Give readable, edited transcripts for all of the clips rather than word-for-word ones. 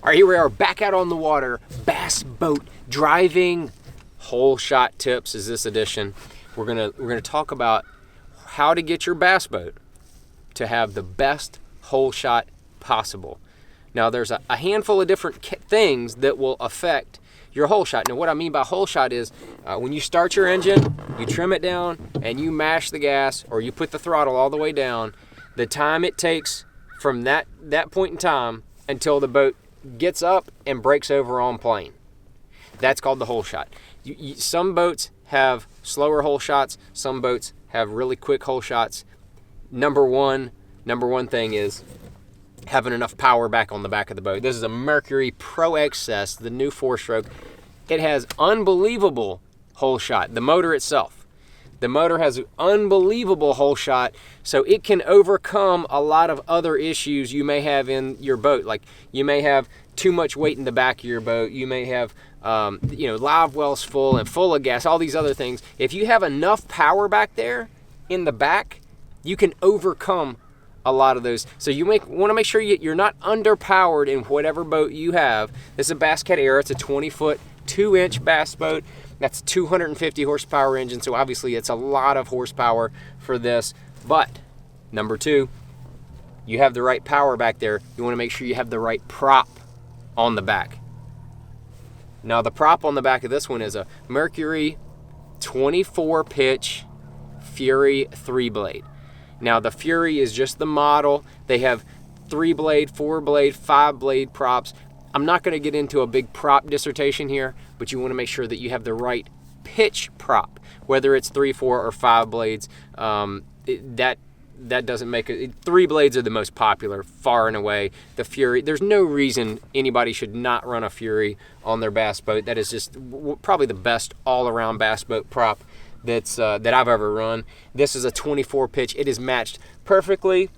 All right, here we are back out on the water, bass boat driving. Hole shot tips is this edition. We're gonna talk about how to get your bass boat to have the best hole shot possible. Now there's a handful of different things that will affect your hole shot. Now what I mean by hole shot is when you start your engine, you trim it down and you mash the gas or you put the throttle all the way down, the time it takes from that point in time until the boat gets up and breaks over on plane. That's called the hole shot. Some boats have slower hole shots. Some boats have really quick hole shots. Number one thing is having enough power back on the back of the boat. This is a Mercury Pro XS, the new 4-stroke. It has unbelievable hole shot. The motor itself. The motor has an unbelievable hole shot, so it can overcome a lot of other issues you may have in your boat. Like you may have too much weight in the back of your boat. You may have live wells full and full of gas, all these other things. If you have enough power back there in the back, you can overcome a lot of those. So you want to make sure you're not underpowered in whatever boat you have. This is a Bass Cat Air. It's a 20-foot, 2-inch bass boat. That's 250 horsepower engine, so obviously it's a lot of horsepower for this. But number two, you have the right power back there. You want to make sure you have the right prop on the back. Now the prop on the back of this one is a Mercury 24-pitch Fury 3-blade. Now the Fury is just the model. They have 3-blade, 4-blade, 5-blade props. I'm not going to get into a big prop dissertation here, but you want to make sure that you have the right pitch prop, whether it's 3, 4, or 5 blades. That doesn't make it. 3 blades are the most popular, far and away. The Fury, there's no reason anybody should not run a Fury on their bass boat. That is just probably the best all-around bass boat prop that I've ever run. This is a 24 pitch. It is matched perfectly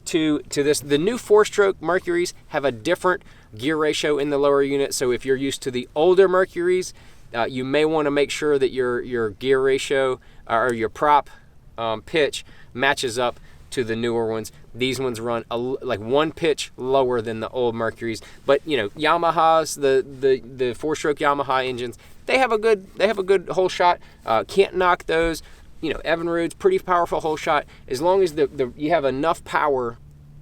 to this. The new 4-stroke Mercuries have a different gear ratio in the lower unit, so if you're used to the older Mercuries, you may want to make sure that your gear ratio or your prop pitch matches up to the newer ones. These ones run like 1 pitch lower than the old Mercuries, but Yamaha's the 4-stroke Yamaha engines, they have a good hole shot. Can't knock those. Evinrude's pretty powerful hole shot, as long as you have enough power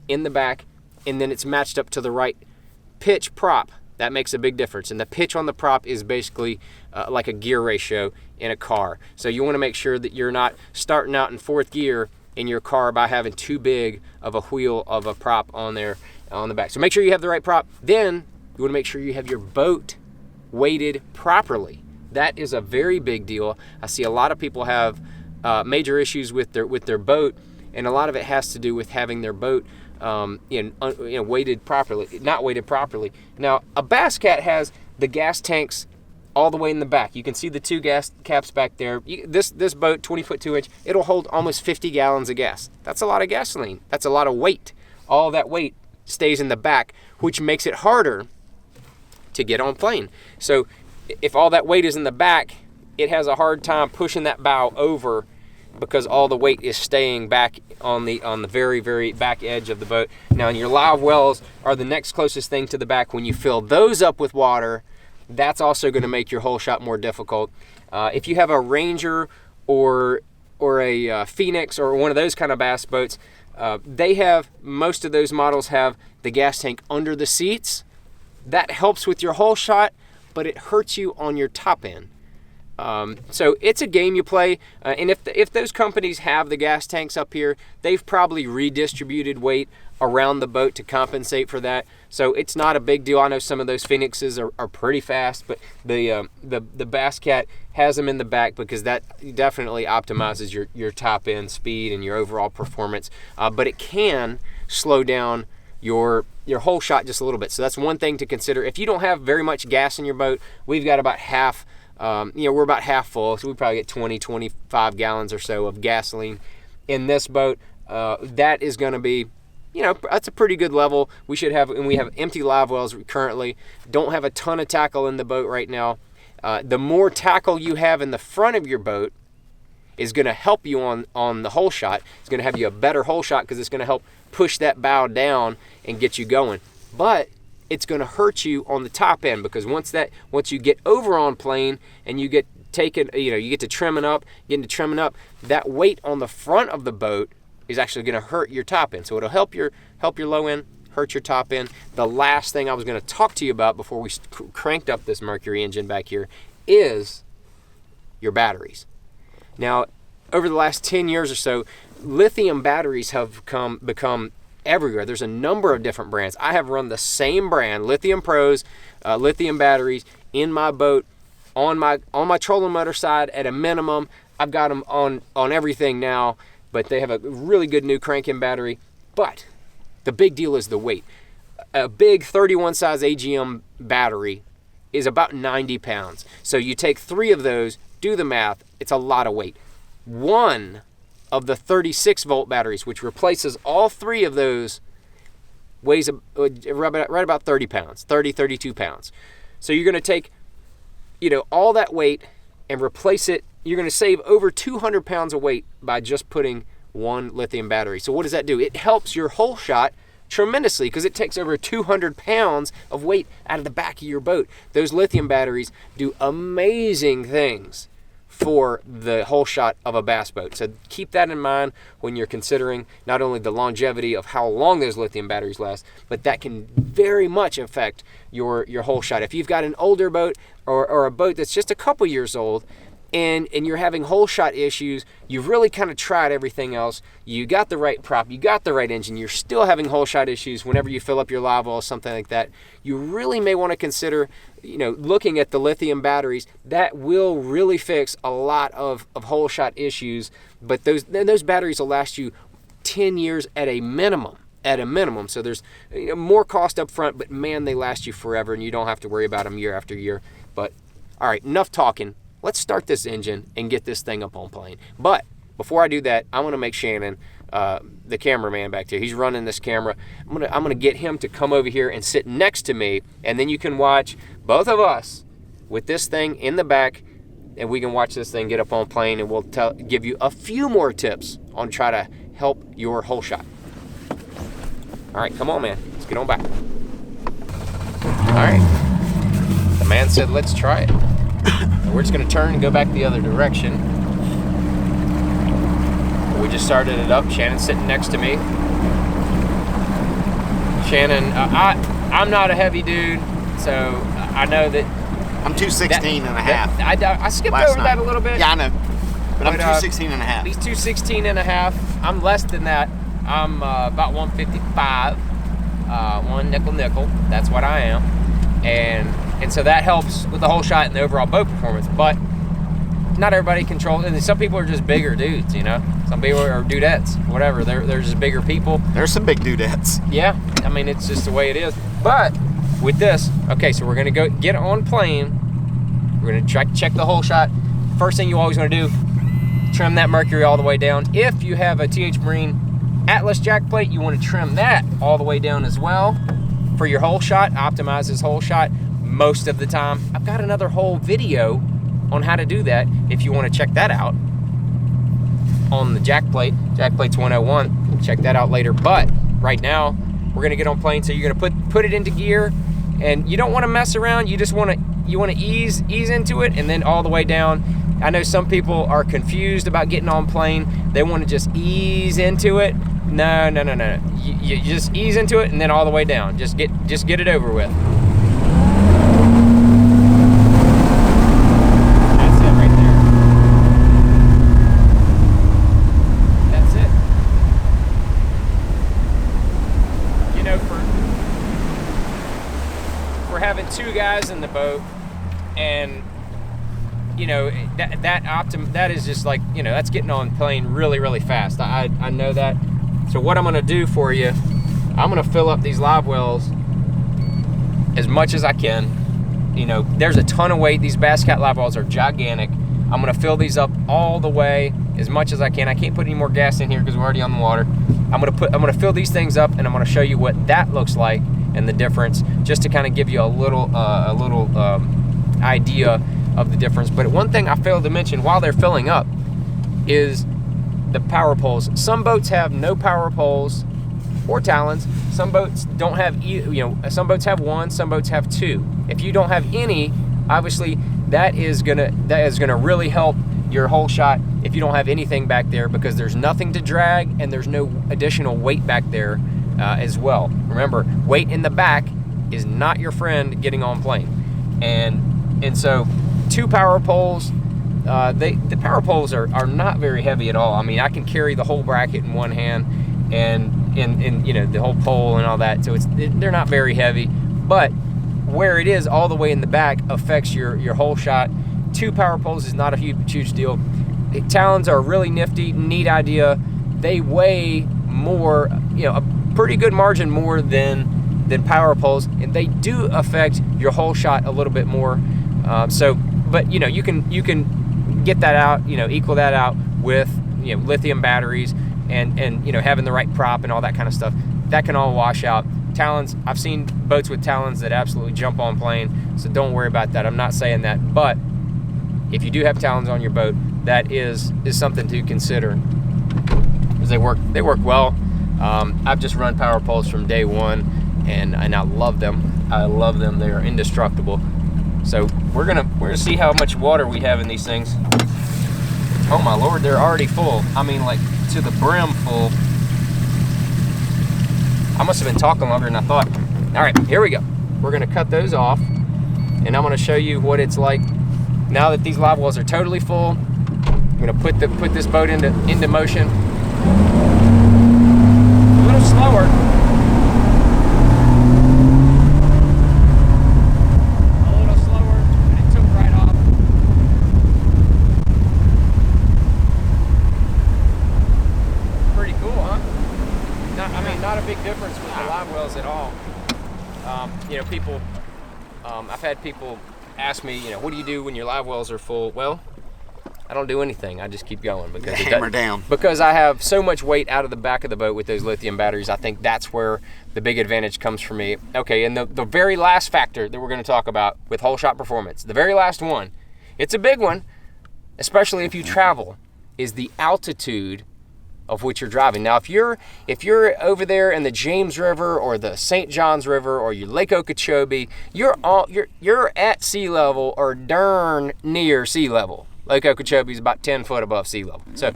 in the back and then it's matched up to the right pitch prop. That makes a big difference, and the pitch on the prop is basically like a gear ratio in a car. So you want to make sure that you're not starting out in 4th gear in your car by having too big of a wheel of a prop on there on the back. So make sure you have the right prop. Then you want to make sure you have your boat weighted properly. That is a very big deal. I see a lot of people have major issues with their boat, and a lot of it has to do with having their boat weighted properly, not weighted properly. Now, a Bass Cat has the gas tanks all the way in the back. You can see the 2 gas caps back there. This boat, 20-foot 2-inch, it'll hold almost 50 gallons of gas. That's a lot of gasoline. That's a lot of weight. All that weight stays in the back, which makes it harder to get on plane. So if all that weight is in the back, it has a hard time pushing that bow over because all the weight is staying back on the very, very back edge of the boat. Now, your live wells are the next closest thing to the back. When you fill those up with water, that's also going to make your hole shot more difficult. If you have a Ranger or a Phoenix or one of those kind of bass boats, most of those models have the gas tank under the seats. That helps with your hole shot, but it hurts you on your top end. So it's a game you play, and if those companies have the gas tanks up here, they've probably redistributed weight around the boat to compensate for that. So it's not a big deal. I know some of those Phoenixes are pretty fast, but the Bass Cat has them in the back because that definitely optimizes your top end speed and your overall performance. But it can slow down your hole shot just a little bit. So that's one thing to consider. If you don't have very much gas in your boat, we've got about half. We're about half full, so we probably get 25 gallons or so of gasoline in this boat. That is going to be, that's a pretty good level. We have empty live wells currently. Don't have a ton of tackle in the boat right now. The more tackle you have in the front of your boat is going to help you on the hole shot. It's going to have you a better hole shot because it's going to help push that bow down and get you going. But it's going to hurt you on the top end, because once you get over on plane and you get you get to trimming up, that weight on the front of the boat is actually going to hurt your top end. So it'll help your low end, hurt your top end. The last thing I was going to talk to you about before we cranked up this Mercury engine back here is your batteries. Now, over the last 10 years or so, lithium batteries have become everywhere. There's a number of different brands. I have run the same brand, Lithium Pros, lithium batteries, in my boat, on my trolling motor side at a minimum. I've got them on everything now, but they have a really good new crank-in battery. But the big deal is the weight. A big 31 size AGM battery is about 90 pounds. So you take 3 of those, do the math, it's a lot of weight. One of the 36 volt batteries, which replaces all 3 of those, weighs right about 30 pounds, 32 pounds. So you're going to take, all that weight and replace it. You're going to save over 200 pounds of weight by just putting one lithium battery. So what does that do? It helps your whole shot tremendously, because it takes over 200 pounds of weight out of the back of your boat. Those lithium batteries do amazing things for the whole shot of a bass boat. So keep that in mind when you're considering not only the longevity of how long those lithium batteries last, but that can very much affect your whole shot. If you've got an older boat or a boat that's just a couple years old, and you're having whole shot issues, you've really kind of tried everything else, you got the right prop, you got the right engine, you're still having whole shot issues whenever you fill up your live well, something like that, you really may want to consider looking at the lithium batteries. That will really fix a lot of whole shot issues, but those batteries will last you 10 years at a minimum. So there's more cost up front, but man, they last you forever, and you don't have to worry about them year after year. But all right, enough talking. Let's start this engine and get this thing up on plane. But before I do that, I want to make Shannon, the cameraman back there, he's running this camera. I'm gonna get him to come over here and sit next to me, and then you can watch both of us with this thing in the back, and we can watch this thing get up on plane, and we'll give you a few more tips on try to help your whole shot. All right, come on, man. Let's get on back. All right. The man said, let's try it. We're just going to turn and go back the other direction. We just started it up. Shannon's sitting next to me. Shannon, I'm not a heavy dude, so I know that... I'm 216 and a half. I skipped over that a little bit. Yeah, I know. But I'm 216 and a half. He's 216 and a half. I'm less than that. I'm about 155. One nickel. That's what I am. And so that helps with the whole shot and the overall boat performance. But not everybody controls, and some people are just bigger dudes, Some people are dudettes, whatever. They're just bigger people. There's some big dudettes. Yeah, I mean, it's just the way it is. But with this, okay, so we're gonna go get on plane. We're gonna check the whole shot. First thing you always wanna do, trim that Mercury all the way down. If you have a TH Marine Atlas jack plate, you wanna trim that all the way down as well for your whole shot. Optimize this whole shot most of the time. I've got another whole video on how to do that if you want to check that out on the jack plates 101. Check that out later. But right now we're gonna get on plane, so you're gonna put it into gear, and you don't want to mess around. You just want to ease into it, and then all the way down. I know some people are confused about getting on plane. They want to just ease into it. No. You just ease into it and then all the way down. Just get it over with. That's it right there. That's it. For having 2 guys in the boat, and that is just like, that's getting on plane really, really fast. I know that. So what I'm gonna do for you, I'm gonna fill up these live wells as much as I can. There's a ton of weight. These Bass Cat live wells are gigantic. I'm gonna fill these up all the way as much as I can. I can't put any more gas in here because we're already on the water. I'm gonna fill these things up, and I'm gonna show you what that looks like and the difference, just to kind of give you a little idea of the difference. But one thing I failed to mention while they're filling up is the power poles. Some boats have no power poles, or Talons. Some boats don't have, some boats have one, some boats have two. If you don't have any, obviously that is gonna really help your whole shot if you don't have anything back there, because there's nothing to drag and there's no additional weight back there as well. Remember, weight in the back is not your friend getting on plane. And so 2 power poles, the power poles are not very heavy at all. I mean, I can carry the whole bracket in one hand and the whole pole and all that, so they're not very heavy, but where it is all the way in the back affects your whole shot. 2 power poles is not a huge deal. The Talons are really nifty, neat idea. They weigh more, a pretty good margin more than power poles, and they do affect your whole shot a little bit more. But you can get that out, equal that out with lithium batteries and having the right prop and all that kind of stuff. That can all wash out. Talons, I've seen boats with Talons that absolutely jump on plane, so don't worry about that. I'm not saying that, but if you do have Talons on your boat, that is something to consider, because they work well. I've just run power poles from day one, and I love them. I love them. They are indestructible. So we're gonna see how much water we have in these things. Oh my Lord, they're already full. I mean, like to the brim full. I must have been talking longer than I thought. All right, here we go. We're gonna cut those off, and I'm gonna show you what it's like now that these live wells are totally full. I'm gonna put this boat into motion. A little slower. A little slower, and it took right off. Pretty cool, huh? Not a big difference with the live wells at all. People, I've had people ask me, what do you do when your live wells are full? Well, I don't do anything. I just keep going because hammer down. Because I have so much weight out of the back of the boat with those lithium batteries. I think that's where the big advantage comes for me. Okay, and the very last factor that we're going to talk about with whole shot performance, the very last one, it's a big one, especially if you travel, is the altitude of which you're driving. Now, if you're over there in the James River or the St. Johns River or your Lake Okeechobee, you're at sea level or darn near sea level. Lake Okeechobee is about 10 foot above sea level. So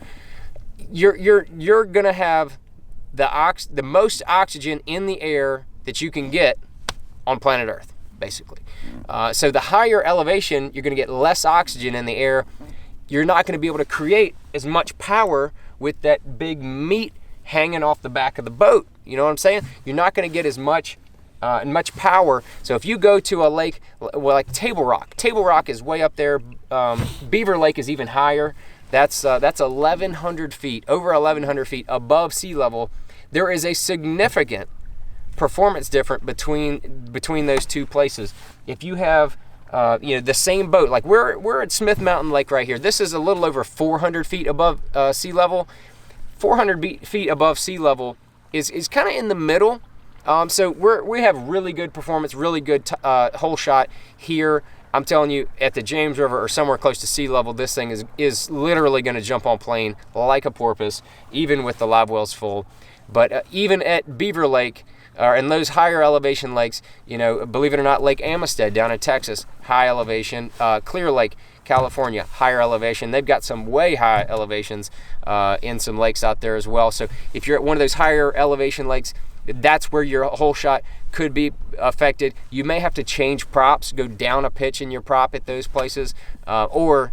you're gonna have the most oxygen in the air that you can get on planet Earth, basically. So the higher elevation, you're gonna get less oxygen in the air. You're not gonna be able to create as much power with that big meat hanging off the back of the boat. You know what I'm saying? You're not going to get as much power. So if you go to a lake, like Table Rock is way up there. Beaver Lake is even higher. That's 1,100 feet, over 1,100 feet above sea level. There is a significant performance difference between those two places. If you have the same boat, like we're at Smith Mountain Lake right here. This is a little over 400 feet above sea level. 400 feet above sea level is kind of in the middle. So we have really good performance, really good whole shot here. I'm telling you, at the James River or somewhere close to sea level, this thing is literally going to jump on plane like a porpoise, even with the live wells full. But even at Beaver Lake, and those higher elevation lakes, believe it or not, Lake Amistad down in Texas, high elevation. Clear Lake, California, higher elevation. They've got some way high elevations in some lakes out there as well. So if you're at one of those higher elevation lakes, that's where your whole shot could be affected. You may have to change props, go down a pitch in your prop at those places, or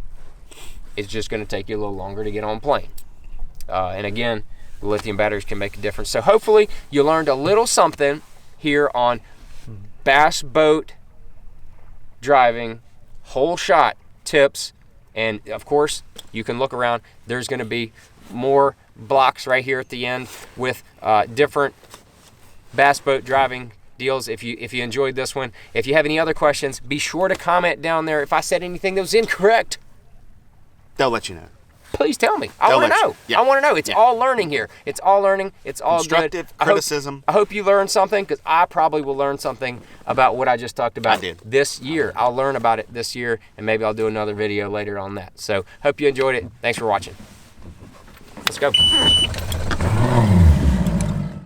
it's just going to take you a little longer to get on plane. And again, the lithium batteries can make a difference. So hopefully you learned a little something here on bass boat driving, whole shot tips. And of course, you can look around. There's going to be more blocks right here at the end with different bass boat driving deals. If you enjoyed this one, if you have any other questions, be sure to comment down there. If I said anything that was incorrect, they'll let you know. Please tell me. I want to know. Yeah. I want to know. It's all learning here. It's all learning. It's all constructive good. criticism. I hope you learned something, because I probably will learn something about what I just talked about this year. I'll learn about it this year, and maybe I'll do another video later on that. So hope you enjoyed it. Thanks for watching. Let's go.